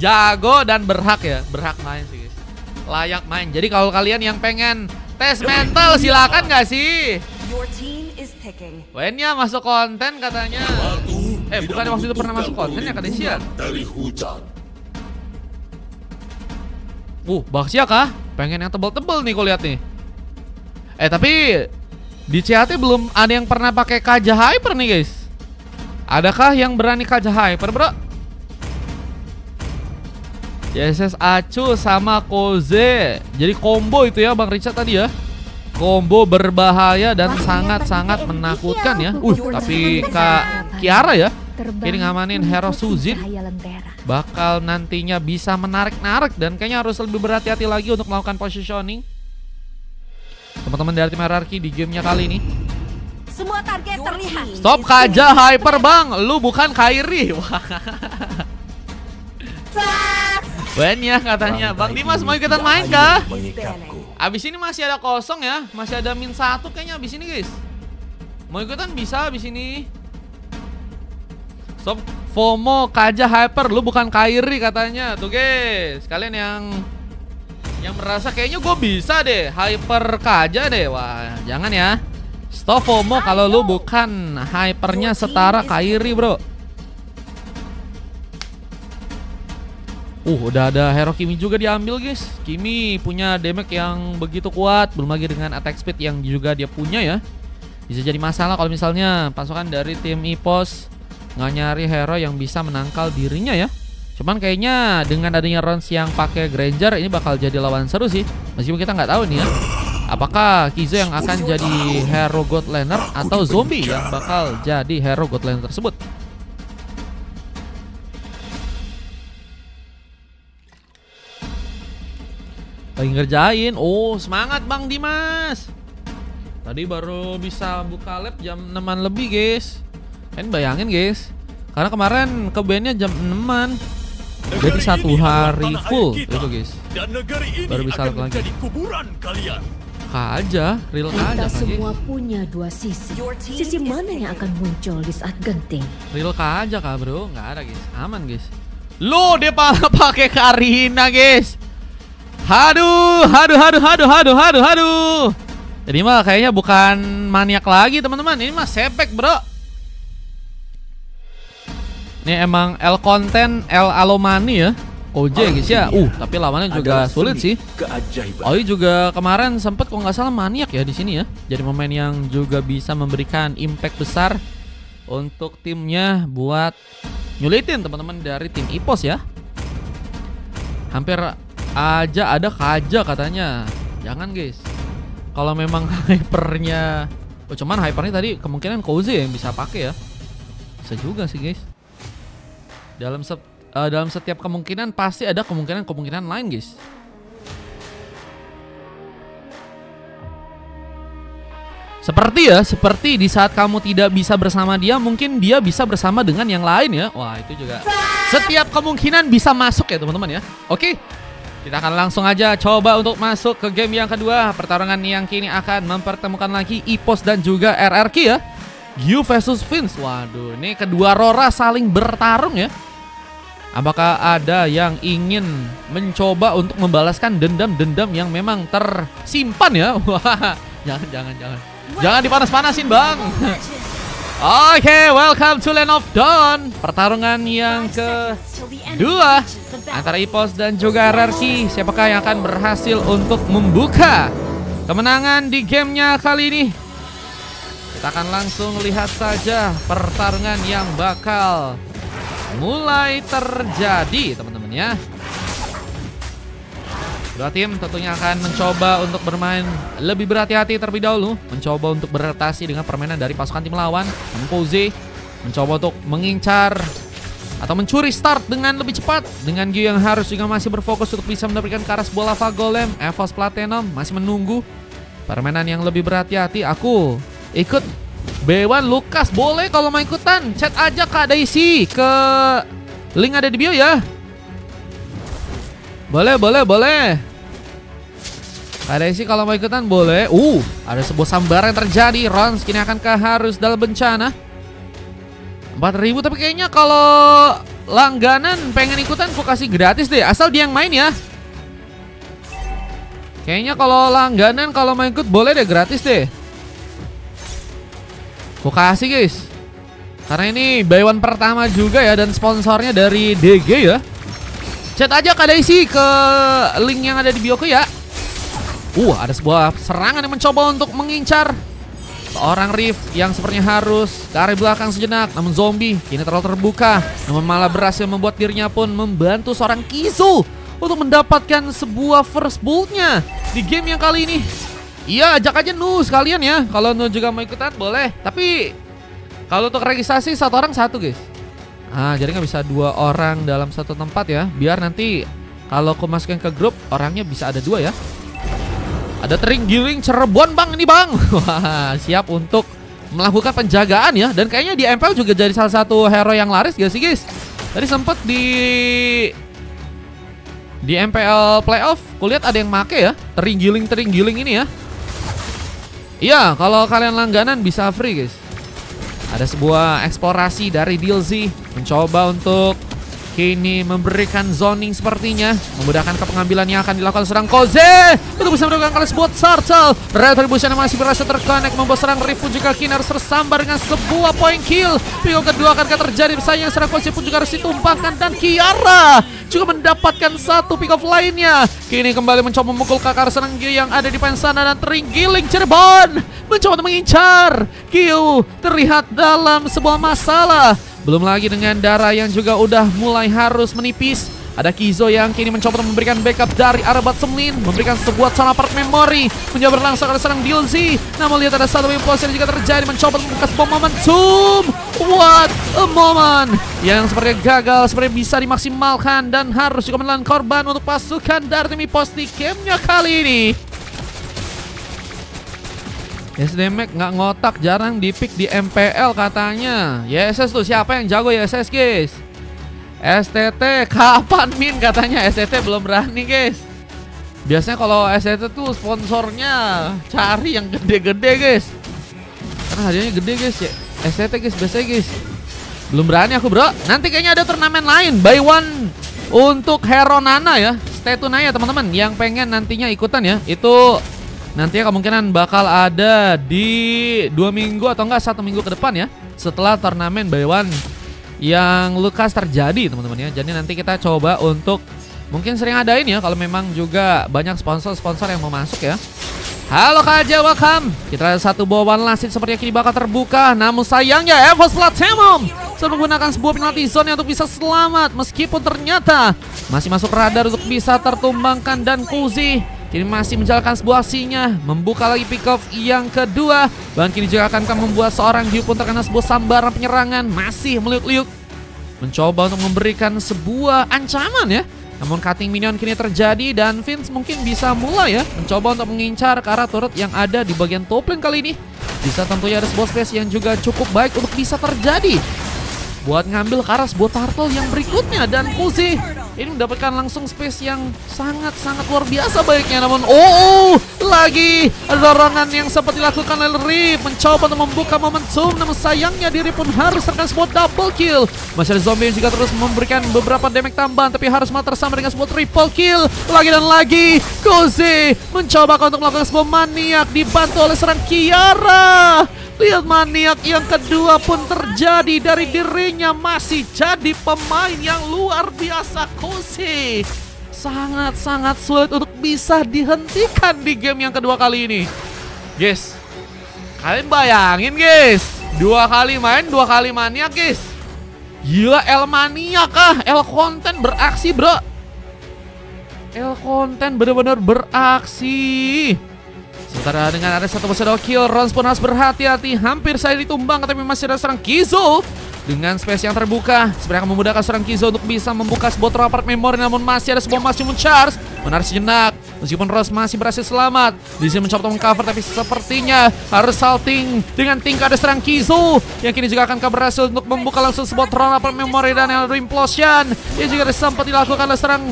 jago dan berhak ya, berhak main sih guys. Layak main. Jadi kalau kalian yang pengen tes mental silakan nggak sih? Wennya masuk konten katanya. Bukannya waktu itu pernah masuk konten ya Kadesian? Baxia kah? Pengen yang tebel-tebel nih kau lihat nih. Tapi di CHT belum ada yang pernah pakai Kaja Hyper nih guys. Adakah yang berani Kaja Hyper bro? YSS Acu sama Koze. Jadi combo itu ya Bang Richard tadi ya. Combo berbahaya dan sangat-sangat menakutkan ya. Tapi Kak Kiara ya ini ngamanin Hero Suzin. Bakal nantinya bisa menarik-narik. Dan kayaknya harus lebih berhati-hati lagi untuk melakukan positioning teman-teman dari tim RRQ di gamenya kali ini. Semua target terlihat. Stop Kaja Hyper bang, lu bukan Kairi. Wennya katanya, Bang Dimas mau ikutan main kah? Abis ini masih ada kosong ya, masih ada min 1 kayaknya abis ini guys. Mau ikutan bisa abis ini. Stop FOMO Kaja Hyper, lu bukan Kairi katanya. Tuh guys, kalian yang merasa kayaknya gue bisa deh Hyper Kaja deh. Wah jangan ya. Stop FOMO kalau lu bukan hypernya setara Kairi bro. Udah ada hero Kimi juga diambil guys. Kimi punya damage yang begitu kuat, belum lagi dengan attack speed yang juga dia punya ya. Bisa jadi masalah kalau misalnya pasukan dari tim EPOS nggak nyari hero yang bisa menangkal dirinya ya. Cuman kayaknya dengan adanya Rons yang pakai Granger ini bakal jadi lawan seru sih. Meskipun kita nggak tahu nih ya, apakah Kizo yang akan jadi hero God Laner atau zombie yang bakal jadi hero God Laner tersebut. Lagi ngerjain. Semangat Bang Dimas. Tadi baru bisa buka lab jam 6-an lebih guys. Kan bayangin guys, karena kemarin ke bandnya jam 6-an. Jadi 1 hari full gitu guys. Baru bisa lagi. Kaja, real Kaja. Kita semua punya dua sisi. Sisi mana yang akan muncul di saat genting? Real Kaja kah bro? Nggak ada guys, aman guys. Lo dia pakai Karina guys. Haduh. Jadi mah kayaknya bukan maniak lagi teman-teman. Ini mah sepek bro. Ini emang L konten L Alomani ya. OJ guys ya. Tapi lawannya juga sulit sih. Oi juga kemarin sempet kalau nggak salah maniak ya di sini ya. Jadi pemain yang juga bisa memberikan impact besar untuk timnya buat nyulitin teman-teman dari tim EPOS ya. Hampir aja ada Kaja katanya. Jangan guys. Kalau memang hypernya, cuman hypernya tadi kemungkinan Koze yang bisa pakai ya. Bisa juga sih guys. Dalam setiap kemungkinan pasti ada kemungkinan lain guys. Seperti di saat kamu tidak bisa bersama dia, mungkin dia bisa bersama dengan yang lain ya. Wah itu juga setiap kemungkinan bisa masuk ya teman-teman ya. Oke, kita akan langsung aja coba untuk masuk ke game yang kedua. Pertarungan yang kini akan mempertemukan lagi EPOS dan juga RRQ ya. Gyu versus Vince. Waduh, ini kedua Rora saling bertarung ya. Apakah ada yang ingin mencoba untuk membalaskan dendam-dendam yang memang tersimpan ya? Wah, jangan. Jangan dipanas-panasin bang. Oke, welcome to Land of Dawn. Pertarungan yang kedua antara EPOS dan juga RRQ. Siapakah yang akan berhasil untuk membuka kemenangan di gamenya kali ini? Kita akan langsung lihat saja pertarungan yang bakal mulai terjadi teman-teman ya. Dua tim tentunya akan mencoba untuk bermain lebih berhati-hati terlebih dahulu, mencoba untuk beradaptasi dengan permainan dari pasukan tim lawan. Koze mencoba untuk mengincar atau mencuri start dengan lebih cepat, dengan Gyu yang harus juga masih berfokus untuk bisa mendapatkan Karas Bola Lava Golem. EVOS Platinum masih menunggu permainan yang lebih berhati-hati. Aku ikut B1 Lukas, boleh kalau mau ikutan chat aja Kak Daisy ke link ada di bio ya. Boleh. Kak Daisy kalau mau ikutan boleh. Ada sebuah sambaran yang terjadi. Rons kini akankah harus dalam bencana 4.000, tapi kayaknya kalau langganan pengen ikutan ku kasih gratis deh, asal dia yang main ya. Kayaknya kalau langganan kalau mau ikut boleh deh, gratis deh. Ku kasih guys. Karena ini buy one pertama juga ya, dan sponsornya dari DG ya. Chat aja Kak Daisy ke link yang ada di bio ya. Ada sebuah serangan yang mencoba untuk mengincar seorang Rift yang sepertinya harus ke arah belakang sejenak. Namun zombie kini terlalu terbuka, namun malah berhasil membuat dirinya pun membantu seorang Kizu untuk mendapatkan sebuah first bulletnya di game yang kali ini. Iya, ajak aja Nu sekalian ya. Kalau Nu juga mau ikutan boleh. Tapi kalau untuk registrasi satu orang satu guys. Jadi nggak bisa 2 orang dalam satu tempat ya. Biar nanti kalau aku masukin ke grup orangnya bisa ada 2 ya. Ada Tringgiling Cirebon bang ini bang. Wah, siap untuk melakukan penjagaan ya. Dan kayaknya di MPL juga jadi salah satu hero yang laris gak sih guys. Tadi sempat di MPL playoff kulihat ada yang make ya Tringgiling ini ya. Iya, kalau kalian langganan bisa free guys. Ada sebuah eksplorasi dari Dilzy mencoba untuk kini memberikan zoning sepertinya, memudahkan kepengambilan yang akan dilakukan serang Koze untuk bisa mendapatkan kali buat Sartel. Retribution masih berhasil terkonek, membuat serang Rift pun juga kini harus tersambar dengan sebuah point kill. Pick kedua akan terjadi, sayang serang Koze pun juga harus ditumpahkan, dan Kiara juga mendapatkan satu pick off lainnya. Kini kembali mencoba memukul kakar serang Gyu yang ada di sana, dan Tringgiling Cirebon mencoba untuk mengincar. Gyu terlihat dalam sebuah masalah. Belum lagi dengan darah yang juga udah mulai harus menipis. Ada Kizo yang kini mencoba memberikan backup dari arah Batsemlin, memberikan sebuah salah part memory, mencoba berlangsung ke serang Dilzy. Namun lihat ada satu impulse yang juga terjadi, mencoba membuka sebuah momentum. What a moment yang sepertinya gagal, sepertinya bisa dimaksimalkan, dan harus juga menelan korban untuk pasukan dari tim EPOS di gamenya kali ini. SDMX nggak ngotak, jarang di-pick di MPL katanya. YSS tuh siapa yang jago YSS guys? STT kapan min katanya. STT belum berani guys. Biasanya kalau STT tuh sponsornya cari yang gede-gede guys, karena hadiahnya gede guys ya. STT guys biasanya guys. Belum berani aku bro. Nanti kayaknya ada turnamen lain buy one untuk Hero Nana ya. Stay tune ya teman-teman yang pengen nantinya ikutan ya. Itu nantinya kemungkinan bakal ada di 2 minggu atau enggak 1 minggu ke depan ya, setelah turnamen buy one yang Lukas terjadi teman-teman ya. Jadi nanti kita coba untuk mungkin sering adain ya, kalau memang juga banyak sponsor-sponsor yang mau masuk ya. Halo Kak Aja, welcome. Kita ada satu bawaan lasit sepertinya kini bakal terbuka, namun sayangnya EVOS Platinum sudah menggunakan sebuah penalti zone untuk bisa selamat, meskipun ternyata masih masuk radar untuk bisa tertumbangkan, dan Kuzi kini masih menjalankan sebuah aksinya, membuka lagi pick off yang kedua. Bahkan kini juga akan membuat seorang Gyu pun terkena sebuah sambaran penyerangan, masih meliuk-liuk mencoba untuk memberikan sebuah ancaman ya. Namun cutting minion kini terjadi, dan Vince mungkin bisa mulai ya mencoba untuk mengincar ke arah turret yang ada di bagian top lane kali ini. Bisa tentunya ada sebuah space yang juga cukup baik untuk bisa terjadi buat ngambil ke arah sebuah turtle yang berikutnya, dan Kuzi ini mendapatkan langsung space yang sangat-sangat luar biasa baiknya. Namun lagi ada dorongan yang sempat dilakukan oleh Rift, mencoba untuk membuka momentum, namun sayangnya diri pun harus terkena sebuah double kill. Masih ada zombie yang juga terus memberikan beberapa damage tambahan, tapi harus malah tersama dengan sebuah triple kill. Lagi dan lagi Kuzi mencoba untuk melakukan sebuah maniak, dibantu oleh serang Kiara. Lihat maniak yang kedua pun terjadi dari dirinya, masih jadi pemain yang luar biasa. Kuzi sangat-sangat sulit untuk bisa dihentikan di game yang kedua kali ini. Guys, kalian bayangin guys, 2 kali main 2 kali maniak guys. Gila, El maniak kah? El konten beraksi bro. El konten bener-bener beraksi. Sementara dengan ada satu shadow kill, Rons pun harus berhati-hati, hampir saya ditumbang, tapi masih ada serang Kizo dengan space yang terbuka. Sebenarnya akan memudahkan serang Kizo untuk bisa membuka sebuah terapart memory, namun masih ada sebuah maximum charge. Menarik sejenak, Meskipun Rose masih berhasil selamat, di sini mencoba untuk mengcover, tapi sepertinya harus salting dengan tingkah ada serang Kizu yang kini juga akan berhasil untuk membuka langsung sebuah Throne Apple Memory dan Elder Implosion yang juga sempat dilakukan oleh serang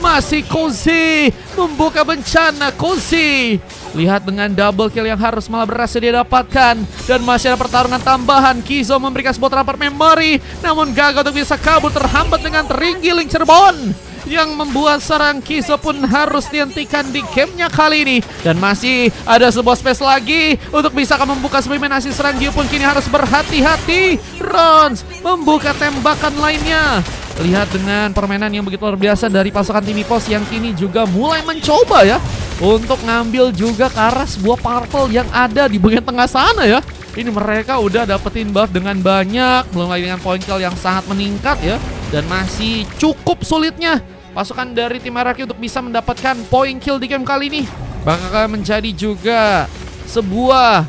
masih Kozi membuka bencana. Kozi lihat dengan double kill yang harus malah berhasil dia dapatkan, dan masih ada pertarungan tambahan. Kizo memberikan sebuah Throne Memory namun gagal untuk bisa kabur, terhambat dengan Terenggiling Cirebon yang membuat serang Kizo pun harus dihentikan di gamenya kali ini. Dan masih ada sebuah space lagi untuk bisa membuka eliminasi. Serang Gio pun kini harus berhati-hati. Rons membuka tembakan lainnya. Lihat dengan permainan yang begitu luar biasa dari pasukan tim EPOS yang kini juga mulai mencoba ya untuk ngambil juga ke arah sebuah purple yang ada di bagian tengah sana ya. Ini mereka udah dapetin buff dengan banyak, belum lagi dengan point kill yang sangat meningkat ya. Dan masih cukup sulitnya pasukan dari tim Hierarchy untuk bisa mendapatkan point kill di game kali ini. Bakal menjadi juga sebuah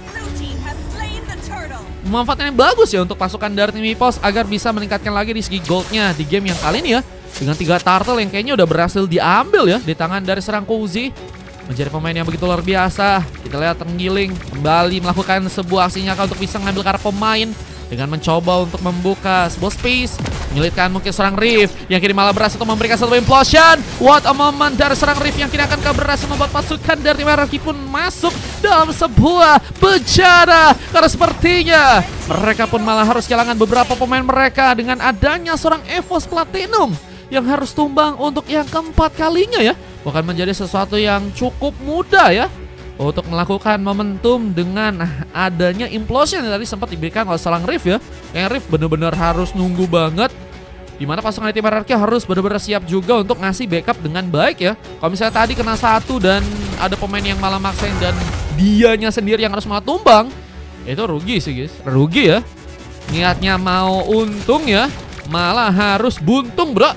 manfaatnya yang bagus ya untuk pasukan dari tim EPOS agar bisa meningkatkan lagi di segi goldnya di game yang kali ini ya. Dengan 3 turtle yang kayaknya udah berhasil diambil ya di tangan dari serang Kozi. Menjadi pemain yang begitu luar biasa. Kita lihat Terenggiling kembali melakukan sebuah aksinya untuk bisa mengambil karakter pemain dengan mencoba untuk membuka sebuah space, menyulitkan mungkin serang Rift yang kini malah berhasil untuk memberikan satu implosion. What a moment dari serang Rift yang kini akan berhasil membuat pasukan dari tim Hierarchy pun masuk dalam sebuah bencana, karena sepertinya mereka pun malah harus kehilangan beberapa pemain mereka dengan adanya seorang EVOS Platinum yang harus tumbang untuk yang keempat kalinya ya. Bukan menjadi sesuatu yang cukup mudah ya untuk melakukan momentum dengan adanya implosion yang tadi sempat diberikan oleh seorang Rift ya. Yang Rift benar-benar harus nunggu banget, dimana pasukan tim Hierarchy harus benar-benar siap juga untuk ngasih backup dengan baik ya. Kalau misalnya tadi kena satu dan ada pemain yang malah maksain dan dianya sendiri yang harus malah tumbang, itu rugi sih guys, rugi ya. Niatnya mau untung ya, malah harus buntung bro.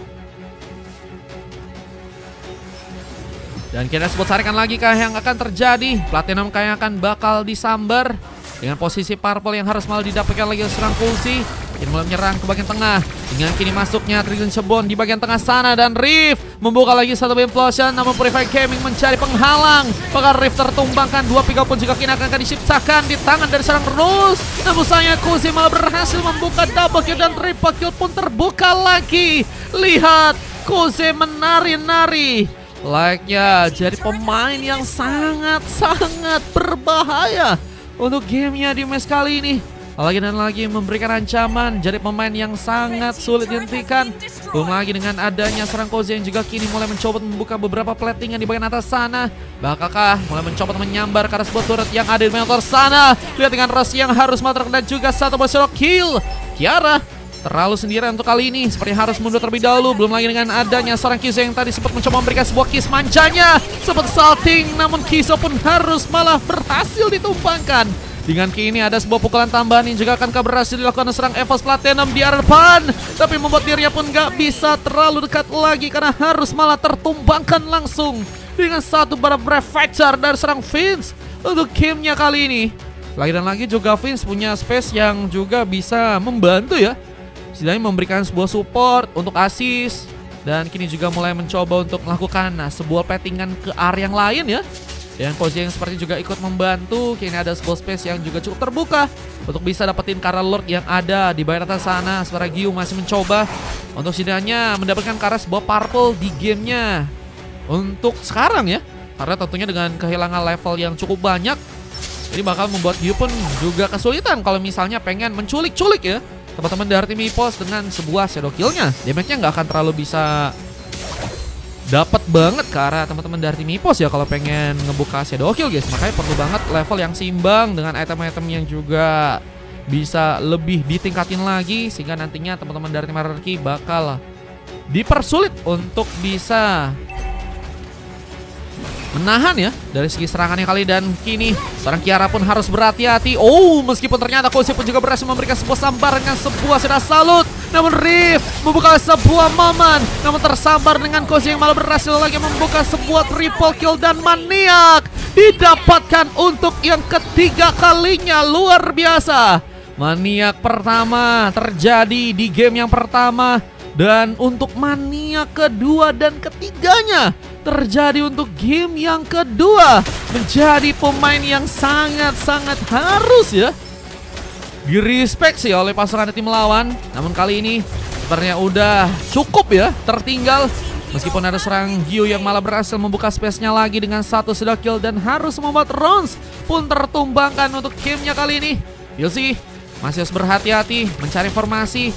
Dan kita sebut sarikan lagi kah yang akan terjadi. Platinum kayak akan bakal disambar dengan posisi purple yang harus malah didapatkan lagi serang Kulsi. Ini mulai menyerang ke bagian tengah dengan kini masuknya Terenggiling Cirebon di bagian tengah sana, dan Rift membuka lagi satu implosion namun Purify Gaming mencari penghalang. Maka Rift tertumbangkan, 2 pick pun juga kini akan diciptakan di tangan dari serang Rose. Namun sayangnya Kulsi malah berhasil membuka double kill dan triple kill pun terbuka lagi. Lihat Kulsi menari-nari like-nya jadi pemain yang sangat-sangat berbahaya untuk gamenya di match kali ini. Lagi dan lagi memberikan ancaman, jadi pemain yang sangat sulit dihentikan. Belum lagi dengan adanya serang Kozi yang juga kini mulai mencoba membuka beberapa platingan di bagian atas sana. Bakalkah mulai mencoba menyambar ke arah sebuah turret yang ada di mentor sana. Lihat dengan Rose yang harus mati dan juga satu berhasil kill. Kiara terlalu sendirian untuk kali ini, seperti harus mundur terlebih dahulu. Belum lagi dengan adanya seorang Kizo yang tadi sempat mencoba memberikan sebuah kiss manjanya, sempat salting, namun Kizo pun harus malah berhasil ditumbangkan. Dengan kini ada sebuah pukulan tambahan yang juga akan berhasil dilakukan serang EVOS Platinum di arah depan, tapi membuat dirinya pun gak bisa terlalu dekat lagi karena harus malah tertumbangkan langsung dengan satu barang Brave dari serang Vince untuk gamenya kali ini. Lagi dan lagi juga Vince punya space yang juga bisa membantu ya, setidaknya memberikan sebuah support untuk assist, dan kini juga mulai mencoba untuk melakukan sebuah pettingan ke area yang lain ya. Dan Kozi yang seperti juga ikut membantu. Kini ada sebuah space yang juga cukup terbuka untuk bisa dapetin Kara Lord yang ada di bagian atas sana. Sementara Gyu masih mencoba untuk setidaknya mendapatkan Kara sebuah purple di gamenya untuk sekarang ya, karena tentunya dengan kehilangan level yang cukup banyak, ini bakal membuat Gyu pun juga kesulitan kalau misalnya pengen menculik-culik ya teman-teman dari tim EPOS dengan sebuah shadow kill-nya. Damage-nya nggak akan terlalu bisa dapat banget ke arah teman-teman dari tim EPOS ya kalau pengen ngebuka shadow kill guys. Makanya perlu banget level yang seimbang dengan item-item yang juga bisa lebih ditingkatin lagi, sehingga nantinya teman-teman dari tim Hierarchy bakal dipersulit untuk bisa menahan ya dari segi serangannya kali. Dan kini seorang Kiara pun harus berhati-hati. Meskipun ternyata Kozi pun juga berhasil memberikan sebuah sambar dengan sebuah sinar salut, namun Rift membuka sebuah momen, namun tersambar dengan Kozi yang malah berhasil lagi membuka sebuah triple kill, dan Maniak didapatkan untuk yang ketiga kalinya. Luar biasa, Maniak pertama terjadi di game yang pertama, dan untuk Maniak kedua dan ketiganya terjadi untuk game yang kedua. Menjadi pemain yang sangat-sangat harus ya direspek sih oleh pasangan tim lawan. Namun kali ini sepertinya udah cukup ya tertinggal. Meskipun ada serang Gyu yang malah berhasil membuka space-nya lagi dengan satu sudah kill dan harus membuat Rons pun tertumbangkan untuk gamenya kali ini. Dilzy masih harus berhati-hati mencari formasi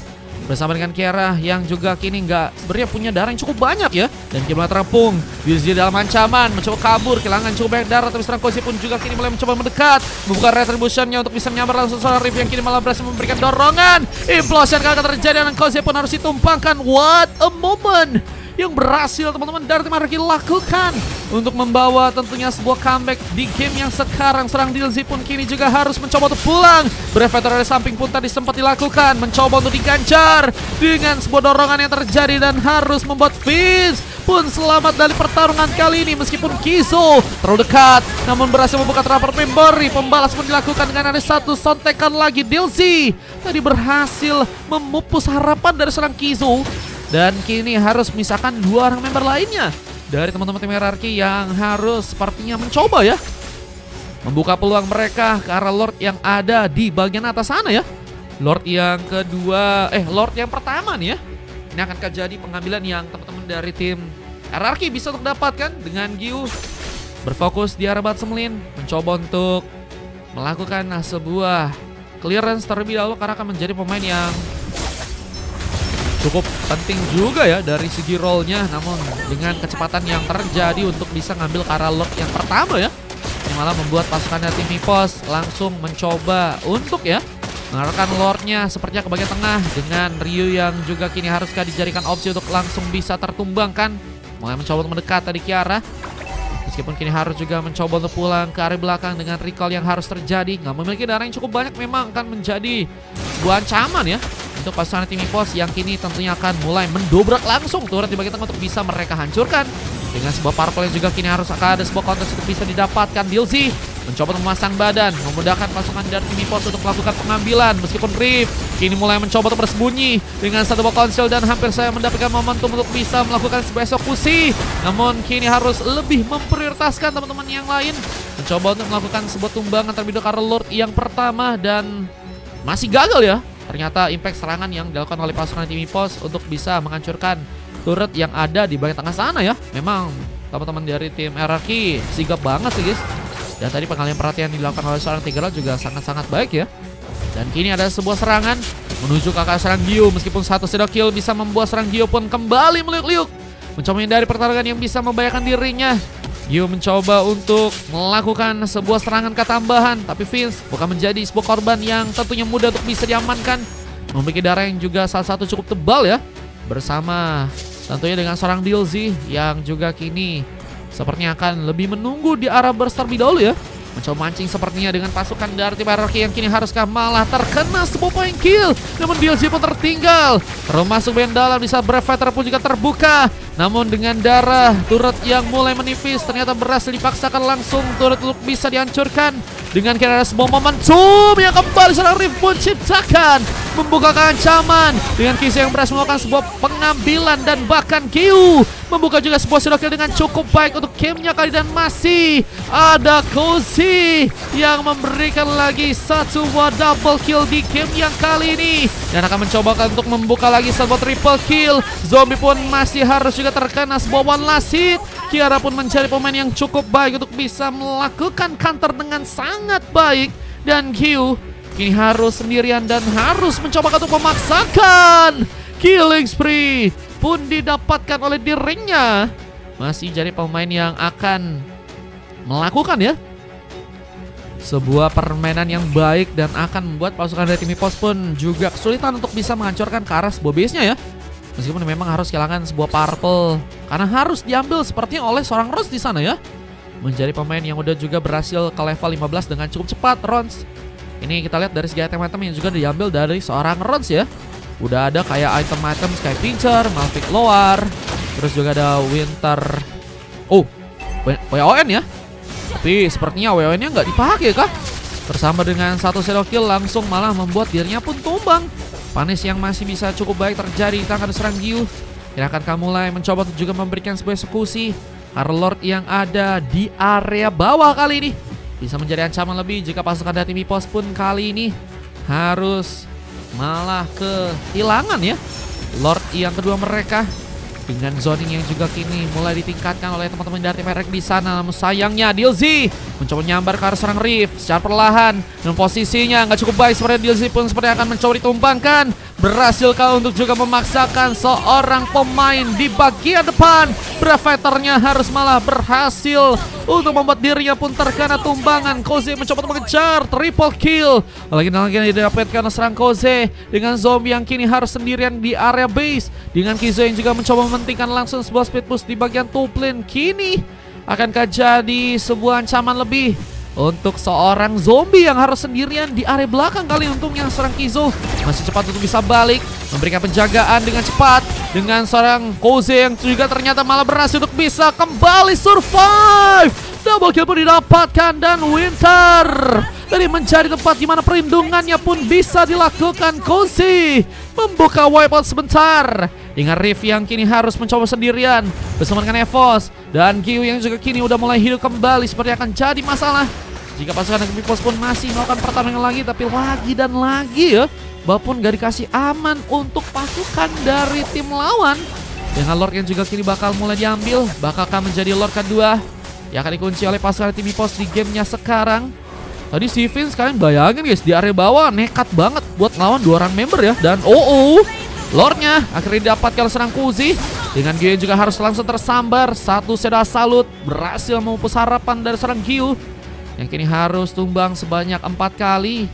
bersama dengan Kiara yang juga kini sebenarnya punya darah yang cukup banyak ya. Dan kini mulai terapung. Dilzy dalam ancaman, mencoba kabur, kehilangan cukup banyak darah. Tapi serang Kozi pun juga kini mulai mencoba mendekat, membuka retributionnya untuk bisa menyambar langsung seorang Riff yang kini malah berhasil memberikan dorongan. Implosion akan terjadi dan Kozi pun harus ditumpangkan. What a moment yang berhasil teman-teman dari tim Araki lakukan untuk membawa tentunya sebuah comeback di game yang sekarang. Serang Dilzy pun kini juga harus mencoba untuk pulang. Brevetor dari samping pun tadi sempat dilakukan, mencoba untuk diganjar dengan sebuah dorongan yang terjadi dan harus membuat Fizz pun selamat dari pertarungan kali ini. Meskipun Kizo terlalu dekat namun berhasil membuka trapper memory. Pembalas pun dilakukan dengan ada satu sontekan lagi. Dilzy tadi berhasil memupus harapan dari serang Kizo. Dan kini harus memisahkan dua orang member lainnya dari teman-teman tim hierarki yang harus sepertinya mencoba ya membuka peluang mereka ke arah Lord yang ada di bagian atas sana ya. Lord yang kedua, Lord yang pertama nih ya. Ini akan terjadi pengambilan yang teman-teman dari tim hierarki bisa untuk dapatkan dengan Gyu berfokus di arah Batsemlin, mencoba untuk melakukan sebuah clearance terlebih dahulu karena akan menjadi pemain yang cukup penting juga ya dari segi rollnya. Namun dengan kecepatan yang terjadi untuk bisa ngambil ke arah Lord yang pertama ya, ini malah membuat pasukan dari tim Mipos langsung mencoba untuk ya mengarahkan Lordnya sepertinya ke bagian tengah. Dengan Ryu yang juga kini haruskah dijadikan opsi untuk langsung bisa tertumbangkan. Mulai mencoba untuk mendekat tadi Kiara, meskipun kini harus juga mencoba untuk pulang ke area belakang dengan recall yang harus terjadi. Nggak memiliki darah yang cukup banyak memang akan menjadi sebuah ancaman ya untuk pasangan tim Mipos yang kini tentunya akan mulai mendobrak langsung turret di bagian tengah untuk bisa mereka hancurkan. Dengan sebuah purple yang juga kini harus akan ada sebuah counter untuk bisa didapatkan. Dilzy mencoba untuk memasang badan, memudahkan pasukan dari tim Mipos untuk melakukan pengambilan. Meskipun Riff kini mulai mencoba untuk bersembunyi dengan satu buah konsil dan hampir saya mendapatkan momentum untuk bisa melakukan sebuah eksekusi. Namun kini harus lebih memprioritaskan teman-teman yang lain, mencoba untuk melakukan sebuah tumbangan terlebih dahulu karena Lord yang pertama dan masih gagal ya. Ternyata impact serangan yang dilakukan oleh pasukan tim Mipos untuk bisa menghancurkan turret yang ada di bagian tengah sana ya. Memang teman-teman dari tim hierarki sigap banget sih guys. Dan tadi pengalihan perhatian dilakukan oleh seorang Tigreal juga sangat-sangat baik ya. Dan kini ada sebuah serangan menuju ke arah serang Gyu. Meskipun satu shadow kill bisa membuat serang Gyu pun kembali meliuk-liuk, mencoba menghindari pertarungan yang bisa membahayakan dirinya. Gyu mencoba untuk melakukan sebuah serangan ketambahan, tapi Vince bukan menjadi sebuah korban yang tentunya mudah untuk bisa diamankan. Memiliki darah yang juga salah satu cukup tebal ya, bersama tentunya dengan seorang Dilzy yang juga kini sepertinya akan lebih menunggu di arah burst terlebih dahulu ya. Mencoba mancing sepertinya dengan pasukan dari tim hierarki yang kini haruskah malah terkena sebuah point kill. Namun Dilzy pun tertinggal, termasuk bagian dalam di saat Brevetor pun juga terbuka. Namun dengan darah turret yang mulai menipis, ternyata berhasil dipaksakan langsung turret untuk bisa dihancurkan. Dengan kira ada sebuah momentum yang kembali seorang Riff pun ciptakan, membuka ancaman dengan Kizo yang berhasil melakukan sebuah pengambilan dan bahkan Gyu membuka juga sebuah solo kill dengan cukup baik untuk gamenya kali. Dan masih ada Kozi yang memberikan lagi satu buah double kill di game yang kali ini dan akan mencoba untuk membuka lagi sebuah triple kill. Zombie pun masih harus juga terkena sebuah one last hit. Kiara pun mencari pemain yang cukup baik untuk bisa melakukan counter dengan sangat baik. Dan Gyu kini harus sendirian dan harus mencoba untuk memaksakan killing spree pun didapatkan oleh dirinya. Masih jadi pemain yang akan melakukan ya sebuah permainan yang baik dan akan membuat pasukan dari tim Mipos pun juga kesulitan untuk bisa menghancurkan ke arah sebuah base-nya ya. Meskipun memang harus kehilangan sebuah purple karena harus diambil sepertinya oleh seorang Rons di sana ya. Menjadi pemain yang udah juga berhasil ke level 15 dengan cukup cepat Rons. Ini kita lihat dari segi item-item yang juga diambil dari seorang Rons ya. Udah ada kayak item-item Sky Pincher, Malphite Lower, terus juga ada Winter. Oh, WON ya. Tapi sepertinya WON-nya nggak dipakai kah? Bersama dengan satu shadow kill langsung malah membuat dirinya pun tumbang. Panis yang masih bisa cukup baik terjadi di tangan serang Gyu. Kira akan mulai mencoba untuk juga memberikan sebuah eksekusi. Karena Lord yang ada di area bawah kali ini bisa menjadi ancaman lebih jika pasukan dari tim EPOS pun kali ini harus malah kehilangan ya Lord yang kedua mereka. Dengan zoning yang juga kini mulai ditingkatkan oleh teman-teman dari tim RRQ di sana. Namun sayangnya DLZ mencoba nyambar ke arah serang Rift secara perlahan. Dan posisinya nggak cukup baik, seperti DLZ pun seperti akan mencoba ditumbangkan. Berhasilkah untuk juga memaksakan seorang pemain di bagian depan? Fighternya harus malah berhasil untuk membuat dirinya pun terkena tumbangan. Koze mencoba untuk mengejar triple kill. Lagi-lagi didapatkan serang Koze dengan zombie yang kini harus sendirian di area base. Dengan Kizo yang juga mencoba mementingkan langsung sebuah speed push di bagian top lane. Kini akankah jadi sebuah ancaman lebih untuk seorang zombie yang harus sendirian di area belakang kali. Untungnya serang Kizo masih cepat untuk bisa balik, memberikan penjagaan dengan cepat. Dengan seorang Koze yang juga ternyata malah berhasil untuk bisa kembali survive. Double kill pun didapatkan dan Winter dari menjadi tempat di mana perlindungannya pun bisa dilakukan. Koze membuka wipeout sebentar dengan Rift yang kini harus mencoba sendirian bersama dengan EVOS. Dan Gyu yang juga kini udah mulai hidup kembali seperti akan jadi masalah jika pasukan dari EPOS pun masih melakukan pertarungan lagi. Tapi lagi dan lagi ya, walaupun gak dikasih aman untuk pasukan dari tim lawan. Dengan Lord yang juga kini bakal mulai diambil, bakal akan menjadi Lord kedua yang akan dikunci oleh pasukan tim EPOS di gamenya sekarang. Tadi si Vince, kalian bayangin guys, di area bawah nekat banget buat lawan 2 orang member ya. Dan Lordnya akhirnya didapatkan oleh serang Kuzi. Dengan Gyu juga harus langsung tersambar. Satu Seda Salut berhasil memupus harapan dari serang Gyu yang kini harus tumbang sebanyak 4 kali.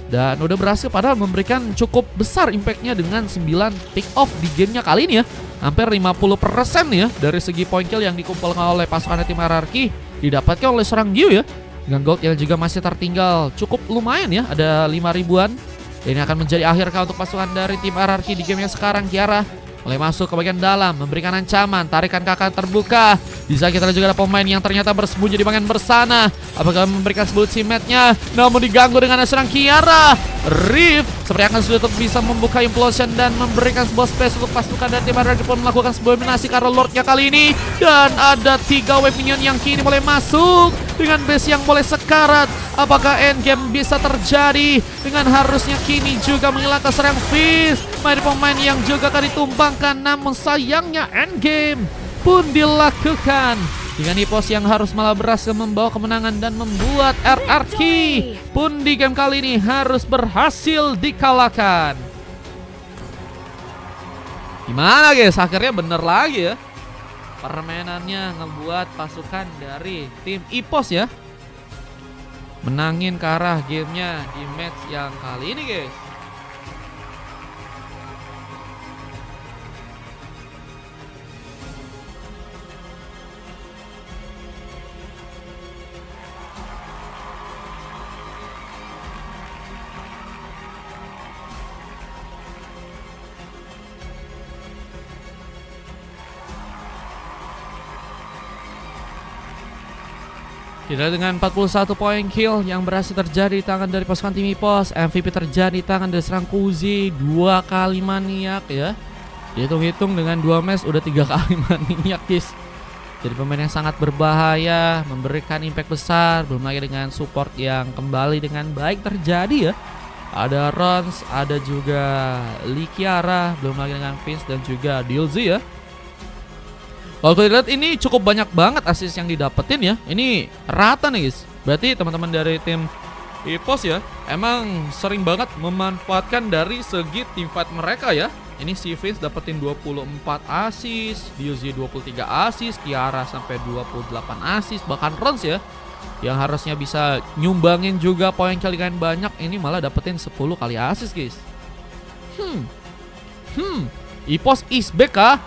Dan udah berhasil padahal memberikan cukup besar impactnya dengan 9 pick off di gamenya kali ini ya. Hampir 50% ya dari segi point kill yang dikumpulkan oleh pasukan tim RRQ didapatkan oleh serang Gyu ya. Dengan gold yang juga masih tertinggal cukup lumayan ya, ada 5 ribuan. Ini akan menjadi akhir kah untuk pasukan dari tim RRQ di game yang sekarang. Kiara mulai masuk ke bagian dalam, memberikan ancaman, tarikan kakak terbuka. Bisa kita lihat juga ada pemain yang ternyata bersembunyi di bagian bersana. Apakah memberikan sebuah teammate-nya? Namun diganggu dengan serang Kiara. Rift seperti akan sulit untuk bisa membuka implosion dan memberikan sebuah space untuk pasukan dari tim RRQ pun melakukan sebuah dominasi karena Lordnya kali ini. Dan ada 3 wave minion yang kini mulai masuk dengan base yang mulai sekarat. Apakah endgame bisa terjadi dengan harusnya kini juga menghilangkan serang Fizz. Main pemain yang juga akan ditumbangkan, namun sayangnya endgame pun dilakukan dengan EPOS yang harus malah berhasil membawa kemenangan dan membuat RRQ pun di game kali ini harus berhasil dikalahkan. Gimana guys, akhirnya bener lagi ya permainannya ngebuat pasukan dari tim EPOS ya menangin ke arah gamenya di match yang kali ini guys. Tidak dengan 41 poin kill yang berhasil terjadi di tangan dari pasukan tim EPOS. MVP terjadi di tangan dari serang Kuzi 2 kali maniak ya. Dihitung-hitung dengan 2 match udah 3 kali maniak guys. Jadi pemain yang sangat berbahaya, memberikan impact besar. Belum lagi dengan support yang kembali dengan baik terjadi ya. Ada Rons, ada juga Likiara, belum lagi dengan Vince dan juga Dilzy ya. Kalau kita lihat ini cukup banyak banget assist yang didapetin ya. Ini rata nih guys. Berarti teman-teman dari tim EPOS ya emang sering banget memanfaatkan dari segi teamfight mereka ya. Ini si Vince dapetin 24 assist, Dilzy 23 assist, Kiara sampai 28 assist, bahkan Rons ya yang harusnya bisa nyumbangin juga poin kali kan banyak, ini malah dapetin 10 kali assist guys. EPOS is back kah?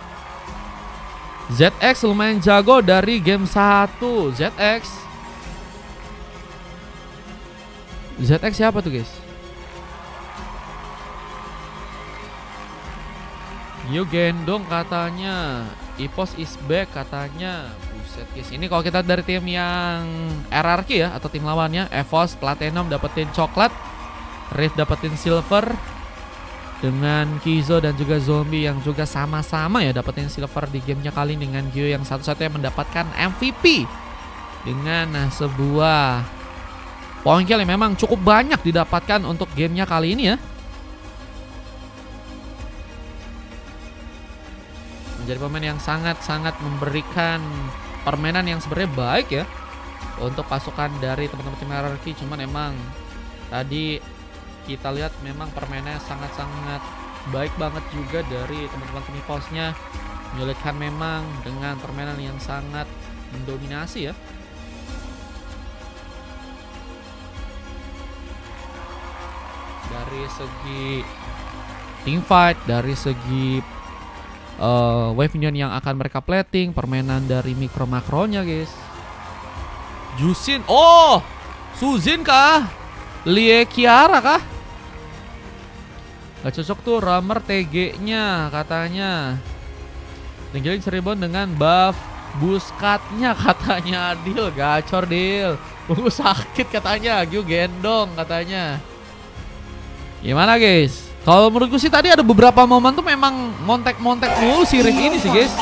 ZX lumayan jago dari game 1. ZX siapa tuh guys? Yo gendong katanya. EPOS is back katanya. Buset guys. Ini kalau kita dari tim yang RRQ ya atau tim lawannya, EVOS Platinum dapetin coklat, Rift dapetin silver. dengan Kizo dan juga Zombie yang juga sama-sama ya dapetin silver di gamenya kali ini, dengan Gio yang satu-satunya mendapatkan MVP dengan sebuah poin kill yang memang cukup banyak didapatkan untuk gamenya kali ini ya. Menjadi pemain yang sangat-sangat memberikan permainan yang sebenarnya baik ya untuk pasukan dari teman-teman tim hierarki. Cuman emang tadi kita lihat memang permainannya sangat-sangat baik banget juga dari teman-teman tim EVOS-nya, menyulitkan memang dengan permainan yang sangat mendominasi ya. Dari segi team fight, dari segi wave minion yang akan mereka plating, permainan dari mikro makronya guys. Jusin, oh Suzin kah? Lie Kiara kah? Gak cocok tuh Ramer TG-nya katanya. Tinggalin Seribon dengan buff Buskatnya katanya. Deal gacor deal. Sakit katanya, Gyu gendong katanya. Gimana guys? Kalau menurutku sih tadi ada beberapa momen tuh memang montek-montek mulu si Riff ini sih guys.